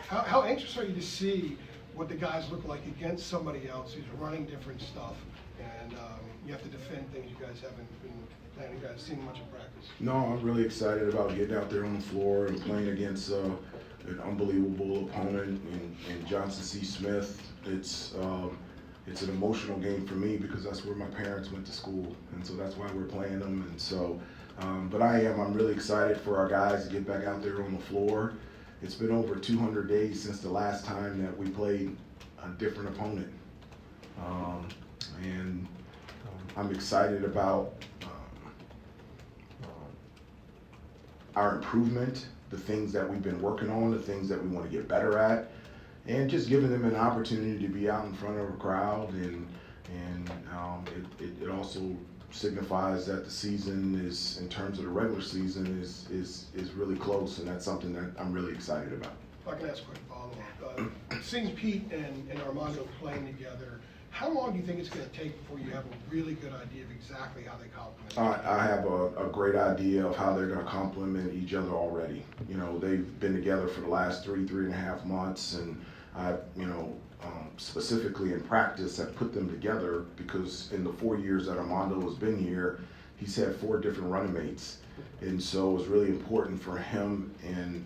How anxious are you to see what the guys look like against somebody else who's running different stuff, and you have to defend things you guys haven't been planning, you guys seen much in practice? No, I'm really excited about getting out there on the floor and playing against an unbelievable opponent in Johnson C. Smith. It's an emotional game for me because that's where my parents went to school, and so that's why we're playing them. And so, but I'm really excited for our guys to get back out there on the floor. It's been over 200 days since the last time that we played a different opponent, and I'm excited about our improvement, the things that we've been working on, the things that we want to get better at, and just giving them an opportunity to be out in front of a crowd. And it also signifies that the season is, in terms of the regular season, is really close, and that's something that I'm really excited about. If I can ask a quick follow-up. Seeing Pete and Armando playing together, how long do you think it's going to take before you have a really good idea of exactly how they complement? I have a great idea of how they're going to complement each other already. You know, they've been together for the last three and a half months, and specifically in practice, have put them together because in the 4 years that Armando has been here, he's had 4 different running mates. And so it was really important for him and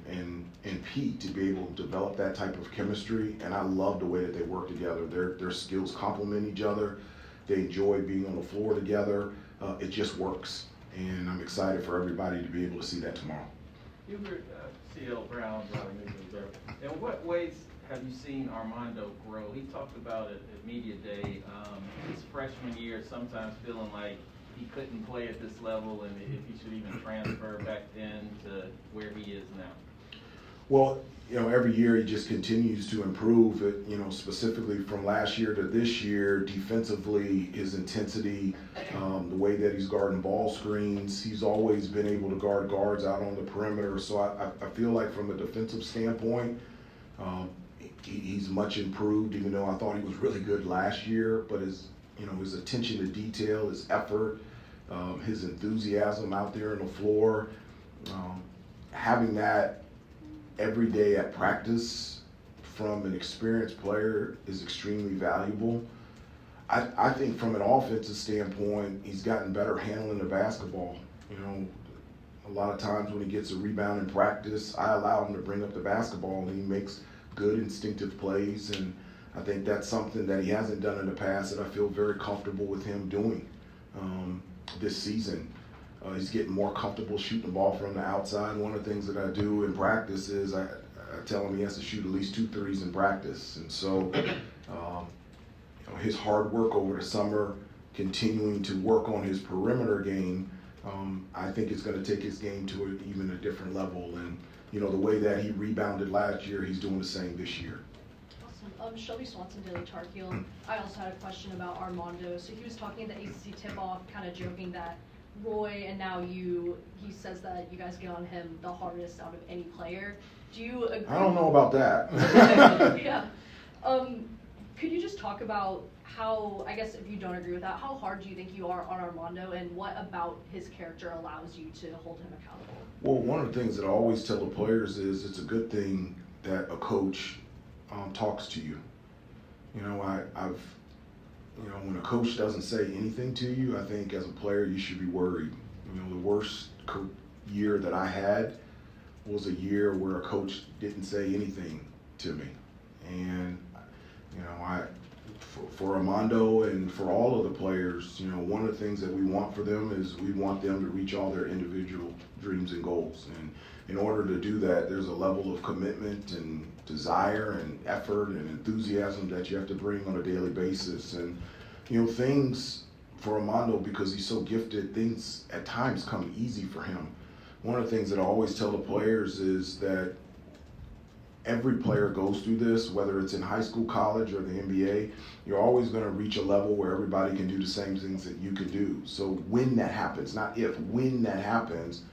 Pete to be able to develop that type of chemistry. And I love the way that they work together. Their skills complement each other. They enjoy being on the floor together. It just works. And I'm excited for everybody to be able to see that tomorrow. Hubert, C.L. Brown, in what ways have you seen Armando grow? He talked about it at Media Day, his freshman year, sometimes feeling like he couldn't play at this level, and if he should even transfer back then to where he is now. Well, every year he just continues to improve. Specifically from last year to this year, defensively, his intensity, the way that he's guarding ball screens, he's always been able to guard guards out on the perimeter. So I feel like from a defensive standpoint, he's much improved, even though I thought he was really good last year. But his attention to detail, his effort, his enthusiasm out there on the floor, having that every day at practice from an experienced player is extremely valuable. I think from an offensive standpoint, he's gotten better handling the basketball. A lot of times when he gets a rebound in practice, I allow him to bring up the basketball, and he makes good instinctive plays. And I think that's something that he hasn't done in the past that I feel very comfortable with him doing this season. He's getting more comfortable shooting the ball from the outside. One of the things that I do in practice is I tell him he has to shoot at least 2 threes in practice. And so his hard work over the summer, continuing to work on his perimeter game, I think it's going to take his game to even a different level. And the way that he rebounded last year, he's doing the same this year. Awesome. Shelby Swanson, Daily Tar Heel. I also had a question about Armando. So he was talking at the ACC tip-off, kind of joking that Roy and now he says that you guys get on him the hardest out of any player. Do you agree? I don't know about that. Yeah. Could you just talk about how, I guess if you don't agree with that, how hard do you think you are on Armando, and what about his character allows you to hold him accountable? Well, one of the things that I always tell the players is it's a good thing that a coach talks to you. When a coach doesn't say anything to you, I think as a player you should be worried. The worst year that I had was a year where a coach didn't say anything to me. And for Armando and for all of the players, one of the things that we want for them is we want them to reach all their individual dreams and goals. And in order to do that, there's a level of commitment and desire and effort and enthusiasm that you have to bring on a daily basis. And things for Armando, because he's so gifted, things at times come easy for him. One of the things that I always tell the players is that every player goes through this, whether it's in high school, college, or the NBA. You're always going to reach a level where everybody can do the same things that you can do. So when that happens, not if, when that happens,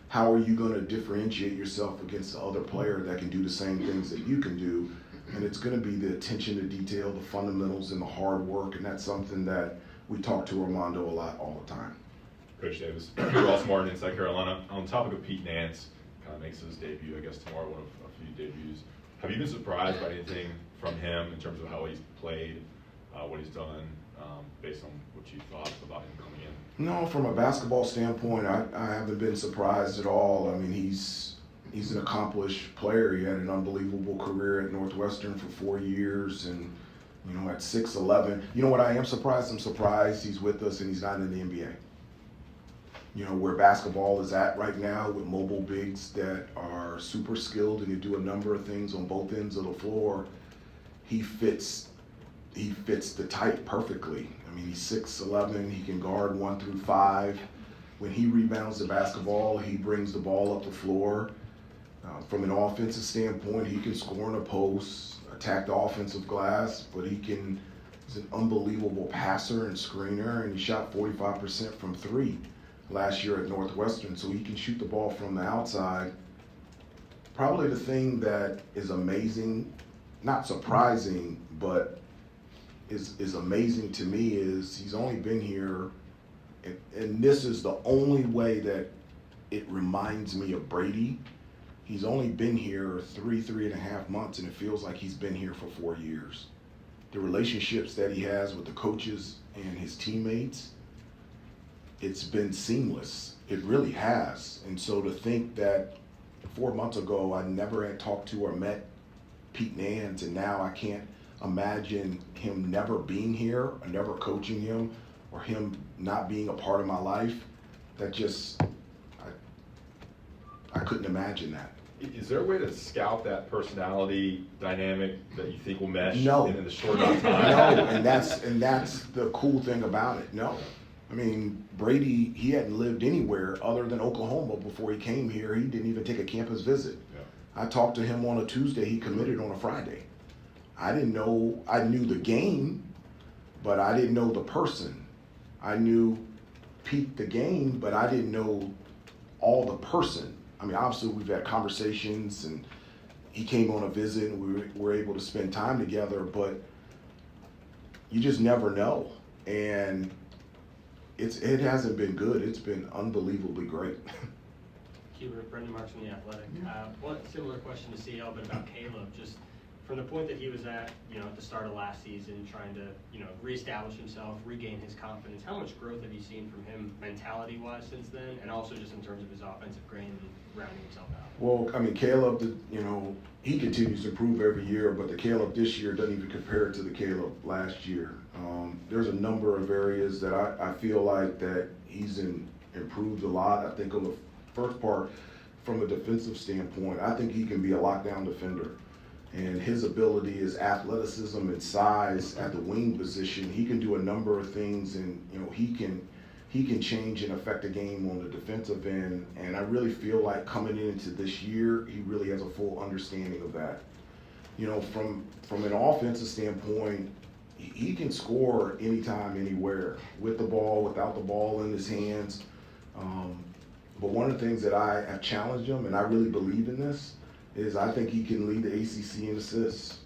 how are you going to differentiate yourself against the other player that can do the same things that you can do? And it's going to be the attention to detail, the fundamentals, and the hard work, and that's something that we talk to Armando a lot all the time. Coach Davis, Ross Martin, Inside Carolina. On the topic of Pete Nance, kind of makes his debut, I guess, tomorrow, one of a few debuts. Have you been surprised by anything from him in terms of how he's played, what he's done, based on what you thought about him coming in? No, from a basketball standpoint, I haven't been surprised at all. I mean, he's an accomplished player. He had an unbelievable career at Northwestern for 4 years, and at 6'11". You know what I am surprised? I'm surprised he's with us and he's not in the NBA. Where basketball is at right now with mobile bigs that are super skilled and can do a number of things on both ends of the floor, he fits the type perfectly. I mean, he's 6'11", he can guard 1 through 5. When he rebounds the basketball, he brings the ball up the floor. From an offensive standpoint, he can score in a post, attack the offensive glass, but he's an unbelievable passer and screener, and he shot 45% from 3 last year at Northwestern, so he can shoot the ball from the outside. Probably the thing that is amazing, not surprising, but is amazing to me is he's only been here, and this is the only way that it reminds me of Brady. He's only been here 3.5 months, and it feels like he's been here for 4 years. The relationships that he has with the coaches and his teammates, it's been seamless. It really has. And so to think that 4 months ago I never had talked to or met Pete Nance, and now I can't imagine him never being here, or never coaching him, or him not being a part of my life, that just, I couldn't imagine that. Is there a way to scout that personality dynamic that you think will mesh No. in the short amount of time? No, and that's the cool thing about it. No. I mean, Brady, he hadn't lived anywhere other than Oklahoma before he came here. He didn't even take a campus visit. Yeah. I talked to him on a Tuesday. He committed on a Friday. I didn't know, I knew the game, but I didn't know the person. I knew Pete the game, but I didn't know all the person. I mean, obviously we've had conversations, and he came on a visit, and we were able to spend time together, but you just never know. And it hasn't been good. It's been unbelievably great. Hubert, Brendan Marks from The Athletic. One similar question to CL, but about Caleb. Just from the point that he was at, at the start of last season, trying to, reestablish himself, regain his confidence. How much growth have you seen from him mentality-wise since then, and also just in terms of his offensive game and rounding himself out? Well, I mean, Caleb, he continues to improve every year, but the Caleb this year doesn't even compare to the Caleb last year. There's a number of areas that I feel like that he's improved a lot. I think on the first part, from a defensive standpoint, I think he can be a lockdown defender. And his ability, his athleticism and size at the wing position, he can do a number of things, and he can change and affect the game on the defensive end. And I really feel like coming into this year, he really has a full understanding of that. From an offensive standpoint, he can score anytime, anywhere, with the ball, without the ball in his hands. But one of the things that I have challenged him, and I really believe in this, is I think he can lead the ACC in assists.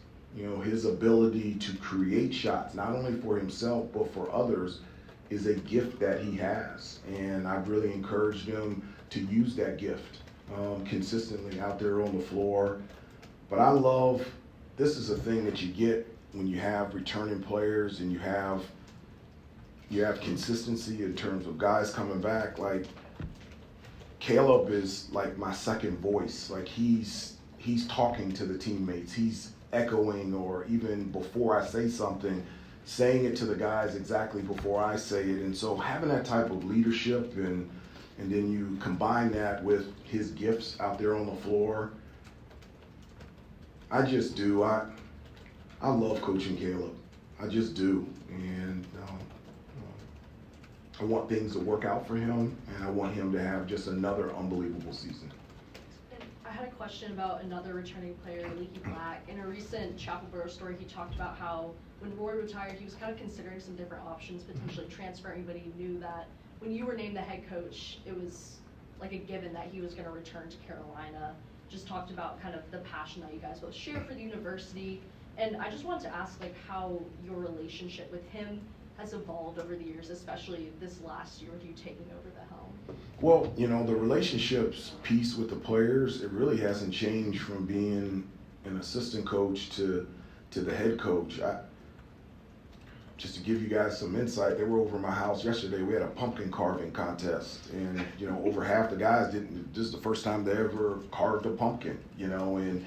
His ability to create shots, not only for himself, but for others, is a gift that he has. And I've really encouraged him to use that gift consistently out there on the floor. But this is a thing that you get when you have returning players and you have consistency in terms of guys coming back. Like, Caleb is like my second voice. Like, he's talking to the teammates. He's echoing, or even before I say something, saying it to the guys exactly before I say it. And so having that type of leadership, and then you combine that with his gifts out there on the floor, I just do. I love coaching Caleb. I just do. And I want things to work out for him, and I want him to have just another unbelievable season. And I had a question about another returning player, Leaky Black. In a recent Chapelboro story, he talked about how when Roy retired, he was kind of considering some different options, potentially transferring, but he knew that when you were named the head coach, it was like a given that he was going to return to Carolina. Just talked about kind of the passion that you guys both share for the university. And I just wanted to ask, how your relationship with him has evolved over the years, especially this last year with you taking over the helm. Well, the relationships piece with the players, it really hasn't changed from being an assistant coach to the head coach. Just to give you guys some insight, they were over my house yesterday. We had a pumpkin carving contest, and over half the guys didn't. This is the first time they ever carved a pumpkin. And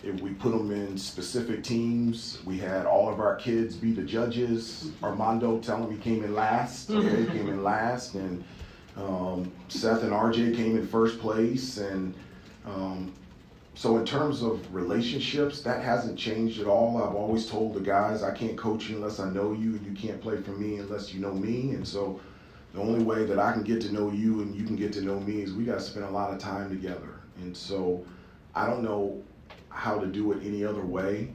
if we put them in specific teams, we had all of our kids be the judges. Armando, tell him he came in last. Okay, he came in last, and Seth and RJ came in first place, and so in terms of relationships, that hasn't changed at all. I've always told the guys, I can't coach you unless I know you, and you can't play for me unless you know me. And so the only way that I can get to know you and you can get to know me is we got to spend a lot of time together. And so I don't know how to do it any other way.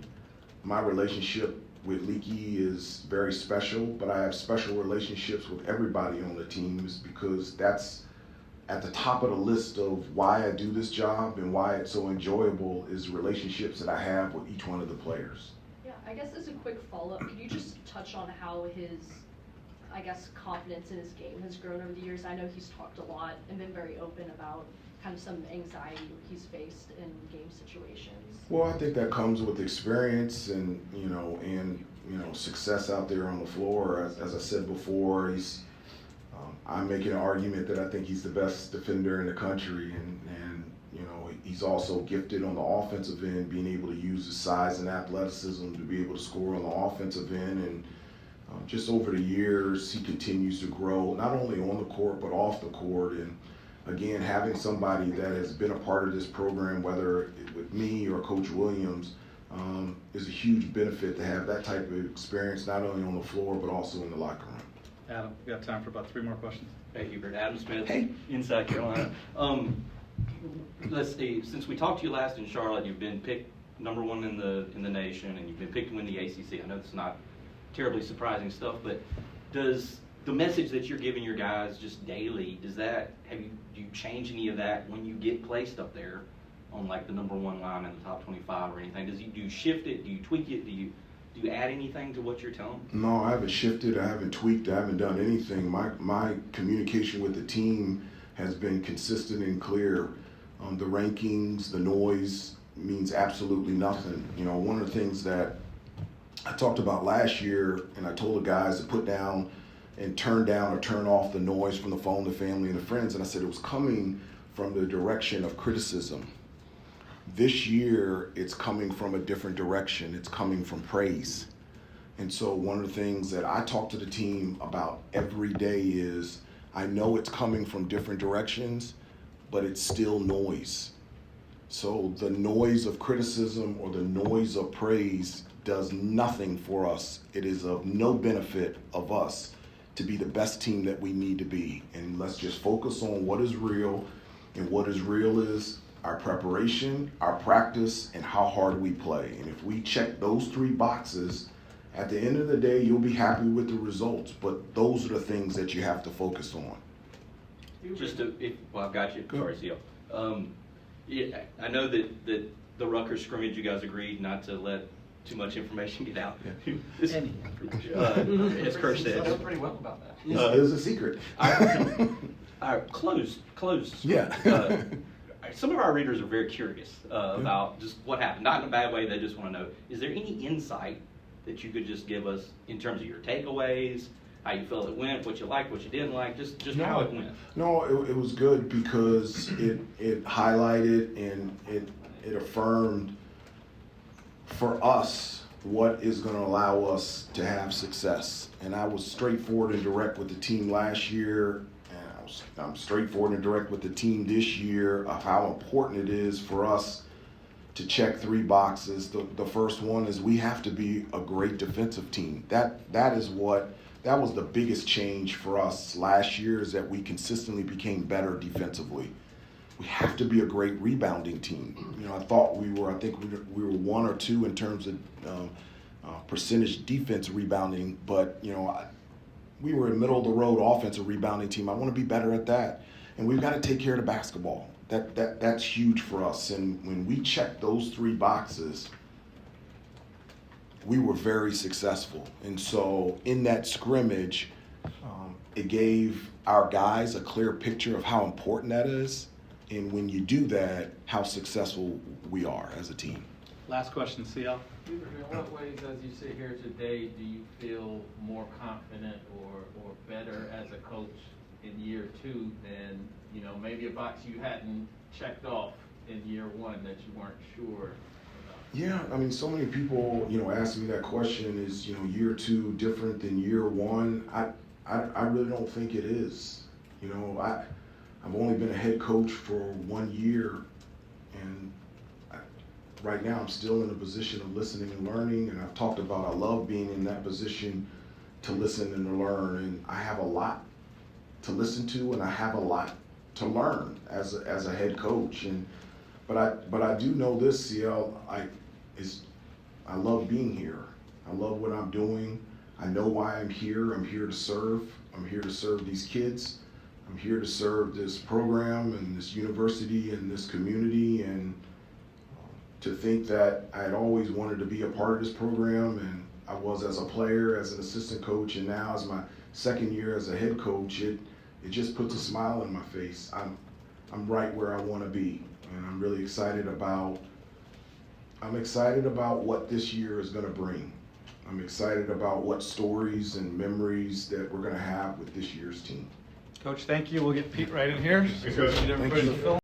My relationship with Leaky is very special, but I have special relationships with everybody on the teams because that's at the top of the list of why I do this job and why it's so enjoyable is relationships that I have with each one of the players. Yeah, I guess as a quick follow-up, could you just touch on how his, confidence in his game has grown over the years? I know he's talked a lot and been very open about kind of some anxiety he's faced in game situations. Well, I think that comes with experience and success out there on the floor. As I said before, I'm making an argument that I think he's the best defender in the country, and he's also gifted on the offensive end, being able to use his size and athleticism to be able to score on the offensive end. And just over the years, he continues to grow, not only on the court but off the court. And again, having somebody that has been a part of this program, whether with me or Coach Williams, is a huge benefit to have that type of experience, not only on the floor but also in the locker room. Adam, we got time for about 3 more questions. Hey, Hubert. Adam Smith, Hey. Inside Carolina. Let's see. Since we talked to you last in Charlotte, you've been picked #1 in the nation, and you've been picked to win the ACC. I know it's not terribly surprising stuff, but does the message that you're giving your guys just daily, do you change any of that when you get placed up there on like the #1 line in the top 25 or anything? Do you shift it? Do you tweak it? Do you add anything to what you're telling them? No, I haven't shifted. I haven't tweaked. I haven't done anything. My communication with the team has been consistent and clear. The rankings, the noise means absolutely nothing. One of the things that I talked about last year, and I told the guys to put down and turn down or turn off the noise from the phone, the family, and the friends, and I said it was coming from the direction of criticism. This year, it's coming from a different direction. It's coming from praise. And so one of the things that I talk to the team about every day is I know it's coming from different directions, but it's still noise. So the noise of criticism or the noise of praise does nothing for us. It is of no benefit of us to be the best team that we need to be. And let's just focus on what is real, and what is real is our preparation, our practice, and how hard we play. And if we check those 3 boxes, at the end of the day, you'll be happy with the results. But those are the things that you have to focus on. I've got you. Good. Sorry, CL. I know that the Rutgers scrimmage, you guys agreed not to let too much information get out. Yeah. As Kirk said. I know pretty well about that. It was a secret. Closed. Yeah. Some of our readers are very curious about just what happened. Not in a bad way, they just want to know. Is there any insight that you could just give us in terms of your takeaways, how you felt it went, what you liked, what you didn't like, just how it went? No, it was good because it highlighted and it affirmed for us what is going to allow us to have success. And I was straightforward and direct with the team last year, and I'm straightforward and direct with the team this year of how important it is for us to check 3 boxes. The first one is we have to be a great defensive team. That was the biggest change for us last year, is that we consistently became better defensively. We have to be a great rebounding team. I thought we were 1 or 2 in terms of percentage defense rebounding, but we were a middle of the road offensive rebounding team. I want to be better at that, and we've got to take care of the basketball. That's huge for us. And when we checked those 3 boxes, we were very successful. And so in that scrimmage, it gave our guys a clear picture of how important that is. And when you do that, how successful we are as a team. Last question, CL. Hubert, in what ways, as you sit here today, do you feel more confident or better as a coach in year 2 than, you know, maybe a box you hadn't checked off in year 1 that you weren't sure about? Yeah, I mean, so many people, you know, ask me that question, is, you know, year 2 different than year 1? I really don't think it is. You know, I've only been a head coach for 1 year, and right now I'm still in a position of listening and learning, and I've talked about I love being in that position to listen and to learn, and I have a lot to listen to, and I have a lot to learn as a head coach. But I do know this, CL, I love being here. I love what I'm doing. I know why I'm here. I'm here to serve. I'm here to serve these kids. I'm here to serve this program and this university and this community, and to think that I had always wanted to be a part of this program, and I was as a player, as an assistant coach, and now as my 2nd year as a head coach, it just puts a smile on my face. I'm right where I want to be, and I'm really excited about what this year is going to bring. I'm excited about what stories and memories that we're going to have with this year's team. Coach, thank you. We'll get Pete right in here. Thanks, Coach. Need everybody to film.